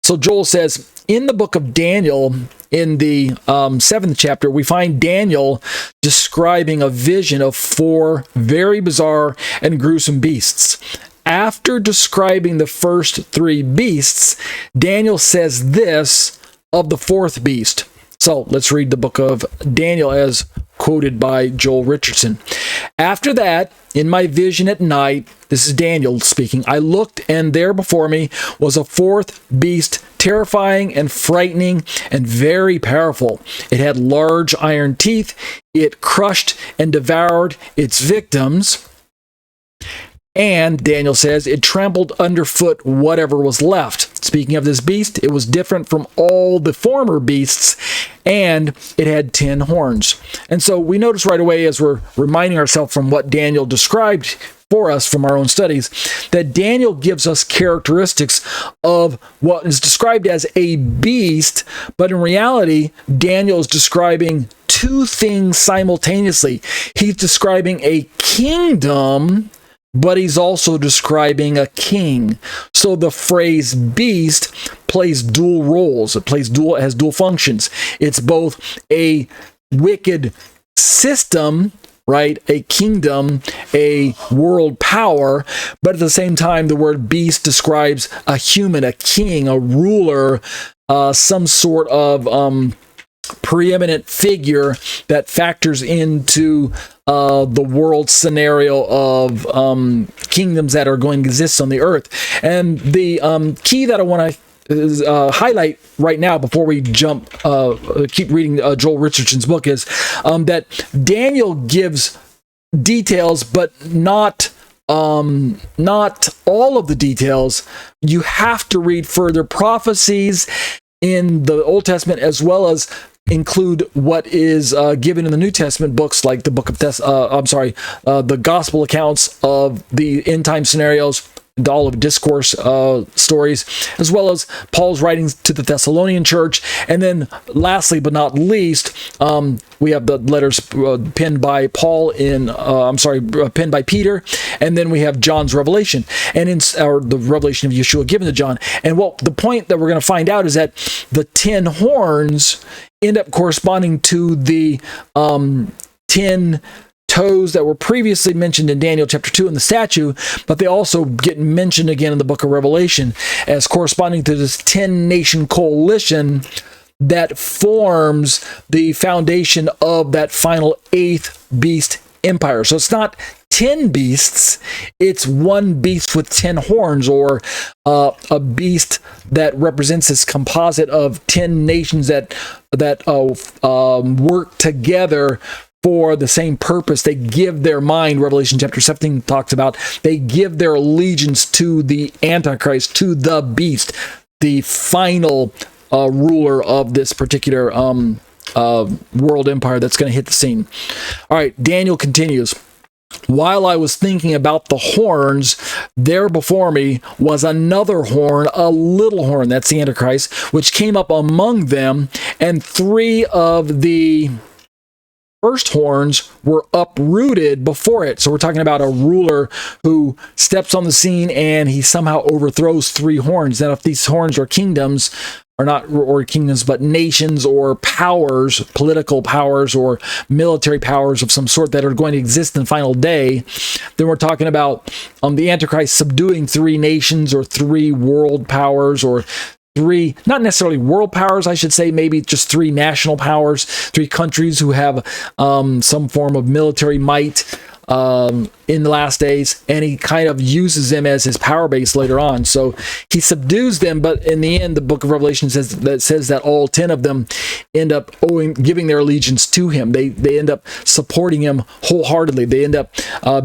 So Joel says, in the book of Daniel, in the 7th chapter, we find Daniel describing a vision of 4 very bizarre and gruesome beasts. After describing the first 3 beasts, Daniel says this of the 4th beast. So let's read the book of Daniel as quoted by Joel Richardson. After that, in my vision at night, this is Daniel speaking, I looked, and there before me was a 4th beast, terrifying and frightening and very powerful. It had large iron teeth. It crushed and devoured its victims. And, Daniel says, it trampled underfoot whatever was left. Speaking of this beast, it was different from all the former beasts, and it had 10 horns. And so we notice right away, as we're reminding ourselves from what Daniel described for us from our own studies, that Daniel gives us characteristics of what is described as a beast, but in reality, Daniel is describing 2 things simultaneously. He's describing a kingdom, but he's also describing a king. So the phrase beast plays dual roles. It has dual functions. It's both a wicked system, right? A kingdom, a world power, but at the same time, the word beast describes a human, a king, a ruler, some sort of preeminent figure that factors into the world scenario of kingdoms that are going to exist on the earth. And the key that I want to highlight right now before we keep reading Joel Richardson's book is that Daniel gives details, but not all of the details. You have to read further prophecies in the Old Testament, as well as include what is given in the New Testament books, like the book of the gospel accounts of the end time scenarios, all of discourse stories, as well as Paul's writings to the Thessalonian church. And then lastly, but not least, we have the letters penned by penned by Peter, and then we have John's revelation, or the revelation of Yeshua given to John. And the point that we're going to find out is that the 10 horns end up corresponding to the 10 toes that were previously mentioned in Daniel chapter 2 in the statue, but they also get mentioned again in the book of Revelation as corresponding to this 10-nation coalition that forms the foundation of that final 8th beast empire. So it's not 10 beasts, it's one beast with 10 horns, or a beast that represents this composite of 10 nations that work together for the same purpose. They give their mind, Revelation chapter 17 talks about, they give their allegiance to the Antichrist, to the beast, the final ruler of this particular world empire that's going to hit the scene. All right, Daniel continues. While I was thinking about the horns, there before me was another horn, a little horn, that's the Antichrist, which came up among them, and 3 of the first horns were uprooted before it. So we're talking about a ruler who steps on the scene and he somehow overthrows 3 horns. Now, if these horns are kingdoms, or kingdoms, but nations or powers, political powers or military powers of some sort that are going to exist in the final day, then we're talking about the Antichrist subduing 3 nations or 3 world powers, or 3, not necessarily world powers, I should say, maybe just 3 national powers, 3 countries who have some form of military might in the last days, and he kind of uses them as his power base later on. So he subdues them, but in the end, the book of Revelation says that all 10 of them end up giving their allegiance to him. They end up supporting him wholeheartedly. They end up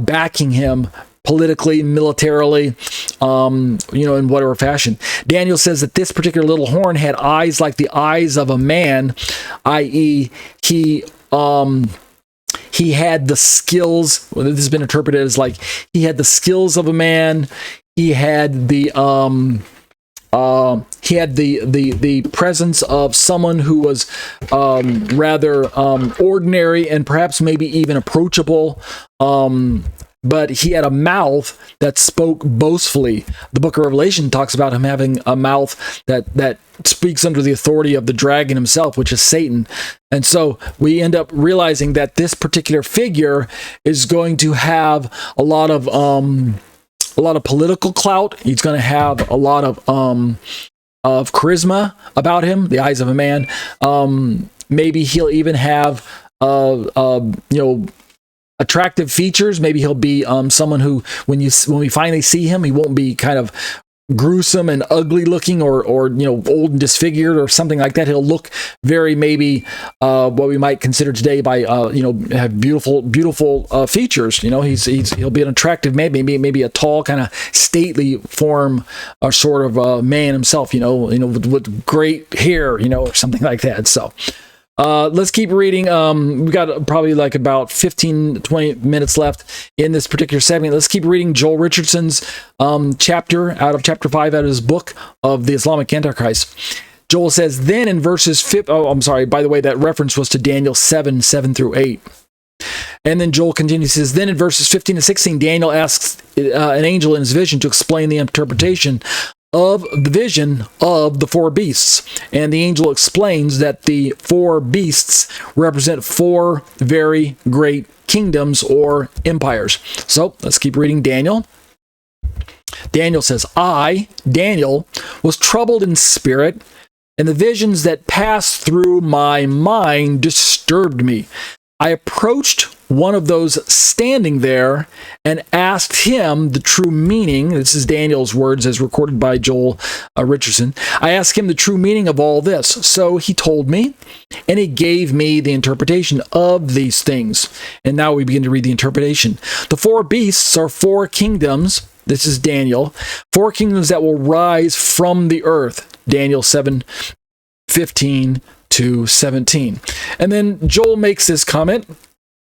backing him politically, militarily, in whatever fashion. Daniel says that this particular little horn had eyes like the eyes of a man, i.e., he had the skills. Well, this has been interpreted as like he had the skills of a man. He had the presence of someone who was rather ordinary and perhaps maybe even approachable. but he had a mouth that spoke boastfully. The book of Revelation talks about him having a mouth that speaks under the authority of the dragon himself, which is Satan. And so we end up realizing that this particular figure is going to have a lot of political clout. He's going to have a lot of charisma about him, the eyes of a man. Maybe he'll even have attractive features. Maybe he'll be someone who, when we finally see him, he won't be kind of gruesome and ugly looking, or old and disfigured or something like that. He'll look very maybe what we might consider today by have beautiful features. He'll be an attractive man, maybe a tall, kind of stately form or sort of man himself. With great hair, or something like that. So. Let's keep reading. We've got probably like about 15-20 minutes left in this particular segment. Let's keep reading Joel Richardson's chapter out of chapter 5 out of his book of the Islamic Antichrist. Joel says, then in verses 5, by the way, that reference was to Daniel 7:7-8. And then Joel continues, says, then in verses 15 to 16, Daniel asks an angel in his vision to explain the interpretation of the vision of the four beasts. And the angel explains that the four beasts represent four very great kingdoms or empires. So let's keep reading Daniel. Daniel says, I, Daniel, was troubled in spirit, and the visions that passed through my mind disturbed me. I approached one of those standing there and asked him the true meaning. This is Daniel's words as recorded by Joel Richardson. I asked him the true meaning of all this. So he told me, and he gave me the interpretation of these things. And now we begin to read the interpretation. The four beasts are four kingdoms. This is Daniel. Four kingdoms that will rise from the earth. Daniel 7:15 to 17. And then Joel makes this comment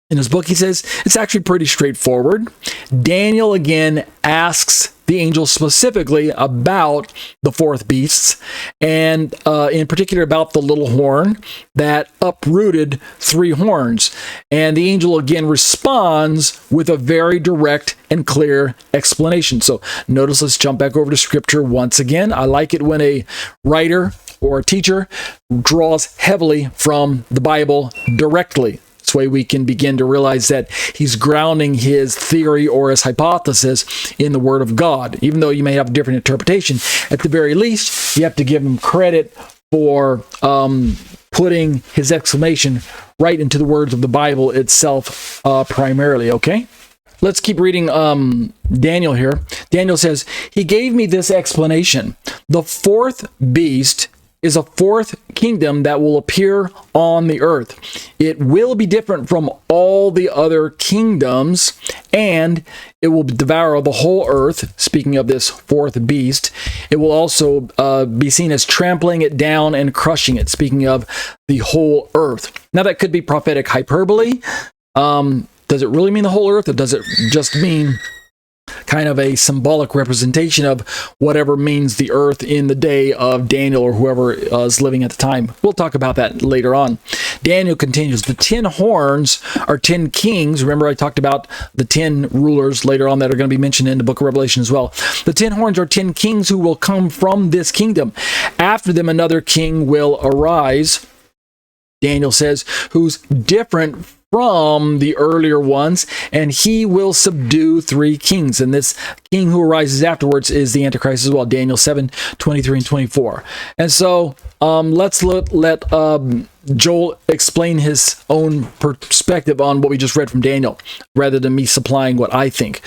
in his book. He says it's actually pretty straightforward. Daniel again asks the angel specifically about the fourth beasts, and in particular about the little horn that uprooted three horns. And the angel again responds with a very direct and clear explanation. So notice, let's jump back over to scripture once again. I like it when a writer or a teacher draws heavily from the Bible directly. This way we can begin to realize that he's grounding his theory or his hypothesis in the Word of God. Even though you may have a different interpretation, at the very least, you have to give him credit for putting his exclamation right into the words of the Bible itself primarily, okay? Let's keep reading Daniel here. Daniel says, he gave me this explanation. The fourth beast is a fourth kingdom that will appear on the earth. It will be different from all the other kingdoms, and it will devour the whole earth. Speaking of this fourth beast, it will also be seen as trampling it down and crushing it. Speaking of the whole earth. Now that could be prophetic hyperbole. Does it really mean the whole earth, or does it just mean kind of a symbolic representation of whatever means the earth in the day of Daniel or whoever is living at the time? We'll talk about that later on. Daniel continues, the 10 horns are 10 kings. Remember, I talked about the 10 rulers later on that are going to be mentioned in the book of Revelation as well. The 10 horns are 10 kings who will come from this kingdom. After them, another king will arise, Daniel says, who's different from the earlier ones, and he will subdue three kings. And this king who arises afterwards is the Antichrist as well. Daniel 7:23 and 24. And so let's let Joel explain his own perspective on what we just read from Daniel, rather than me supplying what I think.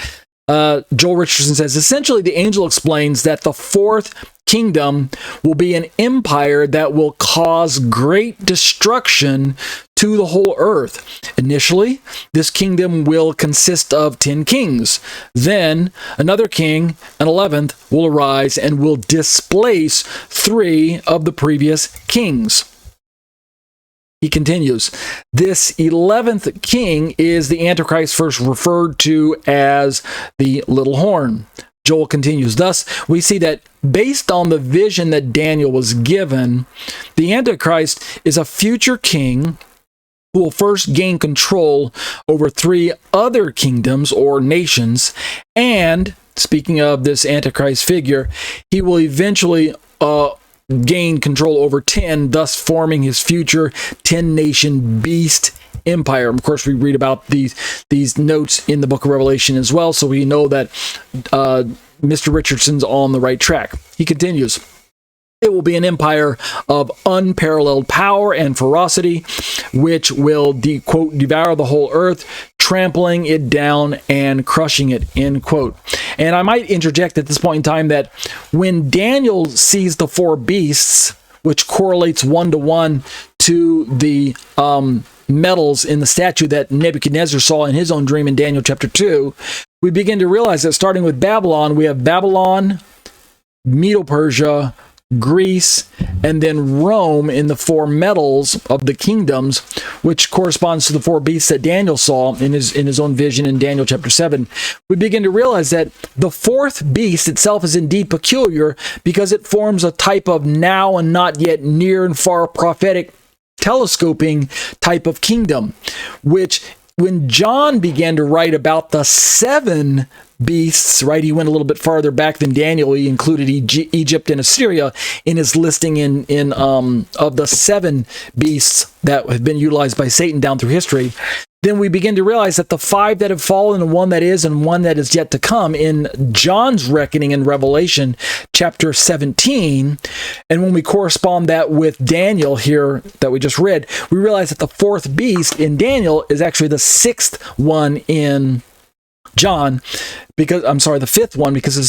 Joel Richardson says, essentially, the angel explains that the fourth kingdom will be an empire that will cause great destruction to the whole earth. Initially, this kingdom will consist of 10 kings. Then another king, an 11th, will arise and will displace 3 of the previous kings. He continues, this 11th king is the Antichrist, first referred to as the little horn. Joel continues, thus we see that based on the vision that Daniel was given, the Antichrist is a future king who will first gain control over 3 other kingdoms or nations. And speaking of this Antichrist figure, he will eventually gain control over 10, thus forming his future 10-nation beast empire. Of course, we read about these notes in the book of Revelation as well, so we know that Mr. Richardson's on the right track. He continues, "It will be an empire of unparalleled power and ferocity, which will, quote, devour the whole earth, trampling it down and crushing it," end quote. And I might interject at this point in time that when Daniel sees the 4 beasts, which correlates 1-to-1 to the metals in the statue that Nebuchadnezzar saw in his own dream in Daniel chapter 2, we begin to realize that starting with Babylon, we have Babylon, Medo-Persia, Greece, and then Rome in the 4 metals of the kingdoms, which corresponds to the 4 beasts that Daniel saw in his own vision in Daniel chapter 7. We begin to realize that the 4th beast itself is indeed peculiar because it forms a type of now and not yet, near and far prophetic telescoping type of kingdom, which when John began to write about the 7 beasts, right, he went a little bit farther back than Daniel. He included Egypt and Assyria in his listing in of the 7 beasts that have been utilized by Satan down through history. Then we begin to realize that the 5 that have fallen, and 1 that is, and 1 that is yet to come in John's reckoning in Revelation chapter 17. And when we correspond that with Daniel here that we just read, we realize that the 4th beast in Daniel is actually the 6th one in John, because the 5th one, because the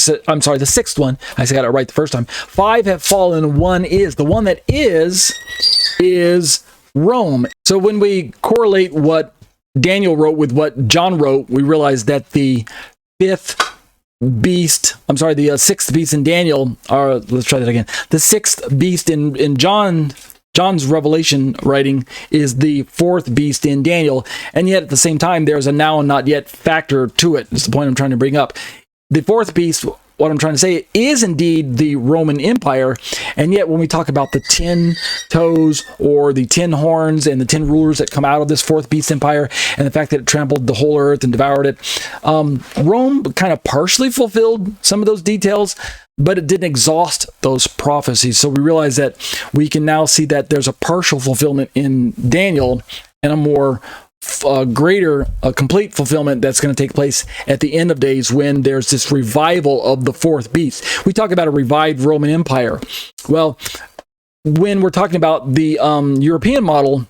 6th one. I got it right the first time. 5 have fallen, and 1 is. The one that is Rome. So when we correlate what Daniel wrote with what John wrote, we realize that the 6th beast in Daniel, or let's try that again. The 6th beast in John's Revelation writing is the 4th beast in Daniel, and yet at the same time, there's a now and not yet factor to it. That's the point I'm trying to bring up. The 4th beast, what I'm trying to say, is indeed the Roman Empire, and yet when we talk about the 10 toes or the 10 horns and the 10 rulers that come out of this 4th beast empire, and the fact that it trampled the whole earth and devoured it, Rome kind of partially fulfilled some of those details, but it didn't exhaust those prophecies. So we realize that we can now see that there's a partial fulfillment in Daniel and a more complete fulfillment that's going to take place at the end of days when there's this revival of the 4th beast. We talk about a revived Roman Empire. Well, when we're talking about the European model,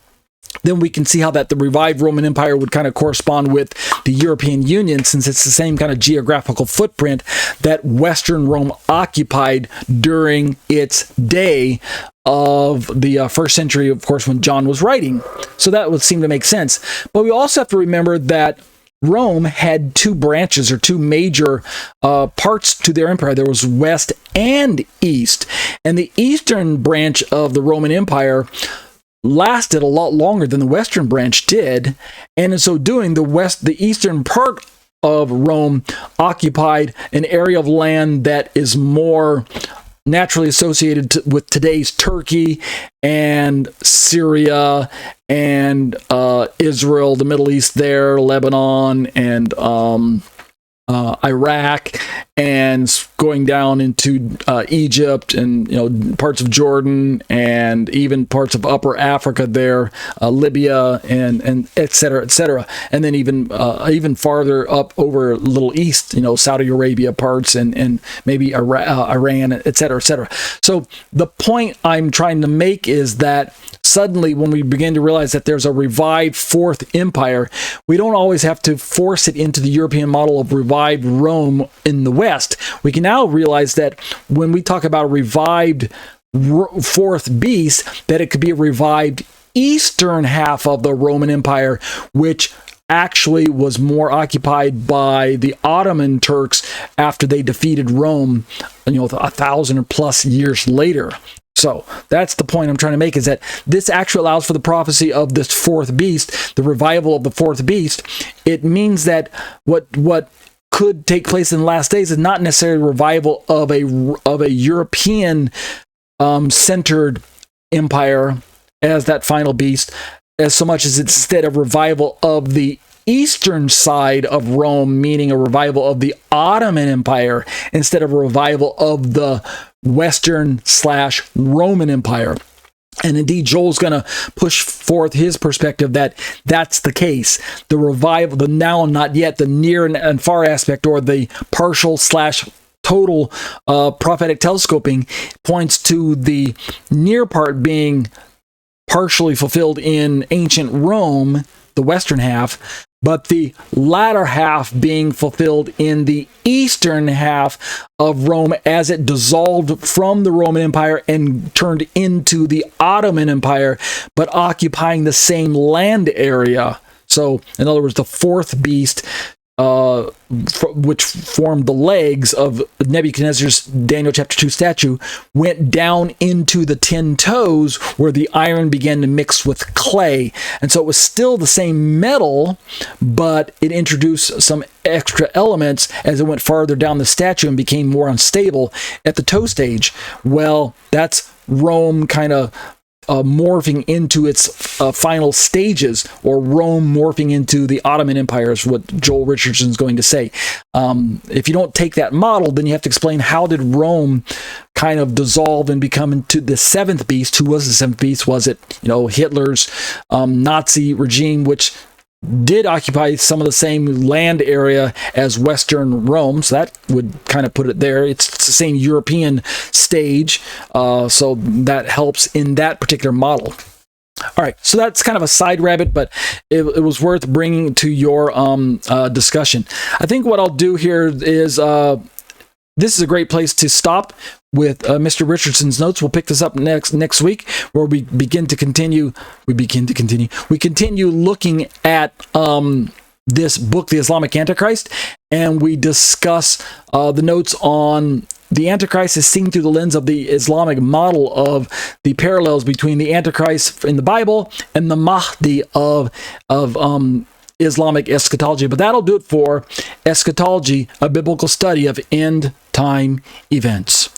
then we can see how that the revived Roman Empire would kind of correspond with the European Union, since it's the same kind of geographical footprint that Western Rome occupied during its day of the 1st century, of course, when John was writing. So that would seem to make sense. But we also have to remember that Rome had 2 branches, or 2 major parts to their empire. There was West and East. And the eastern branch of the Roman Empire lasted a lot longer than the western branch did, and in so doing, the eastern part of Rome occupied an area of land that is more naturally associated with today's Turkey and Syria and Israel, the Middle East there, Lebanon, and Iraq, and going down into Egypt, and parts of Jordan, and even parts of Upper Africa there, Libya, and et cetera, and then even farther up over Little East, Saudi Arabia parts, and maybe Iran, et cetera. So the point I'm trying to make is that suddenly, when we begin to realize that there's a revived 4th empire, we don't always have to force it into the European model of revived Rome in the West. We can now realize that when we talk about a revived 4th beast, that it could be a revived eastern half of the Roman Empire, which actually was more occupied by the Ottoman Turks after they defeated Rome, 1,000 or plus years later. So that's the point I'm trying to make, is that this actually allows for the prophecy of this 4th beast, the revival of the 4th beast. It means that what could take place in the last days is not necessarily a revival of a European centered empire as that final beast, as so much as it's instead of revival of the eastern side of Rome, meaning a revival of the Ottoman Empire, instead of a revival of the Western/Roman Empire. And indeed, Joel's going to push forth his perspective that that's the case. The revival, the now and not yet, the near and far aspect, or the partial/total prophetic telescoping, points to the near part being partially fulfilled in ancient Rome, the western half, but the latter half being fulfilled in the eastern half of Rome as it dissolved from the Roman Empire and turned into the Ottoman Empire, but occupying the same land area. So, in other words, the fourth beast, which formed the legs of Nebuchadnezzar's Daniel chapter 2 statue, went down into the 10 toes where the iron began to mix with clay. And so it was still the same metal, but it introduced some extra elements as it went farther down the statue and became more unstable at the toe stage. Well, that's Rome kind of morphing into its final stages, or Rome morphing into the Ottoman Empire, is what Joel Richardson is going to say. If you don't take that model, then you have to explain, how did Rome kind of dissolve and become into the seventh beast? Who was the seventh beast? Was it, Hitler's Nazi regime, which did occupy some of the same land area as Western Rome, so that would kind of put it there. It's the same European stage, so that helps in that particular model. All right, so that's kind of a side rabbit, but it was worth bringing to your discussion. I think what I'll do here is, this is a great place to stop with Mr. Richardson's notes. We'll pick this up next week, where we continue looking at this book, The Islamic Antichrist, and we discuss the notes on the Antichrist is seen through the lens of the Islamic model of the parallels between the Antichrist in the Bible and the Mahdi of Islamic eschatology. But that'll do it for Eschatology, a biblical study of end time events.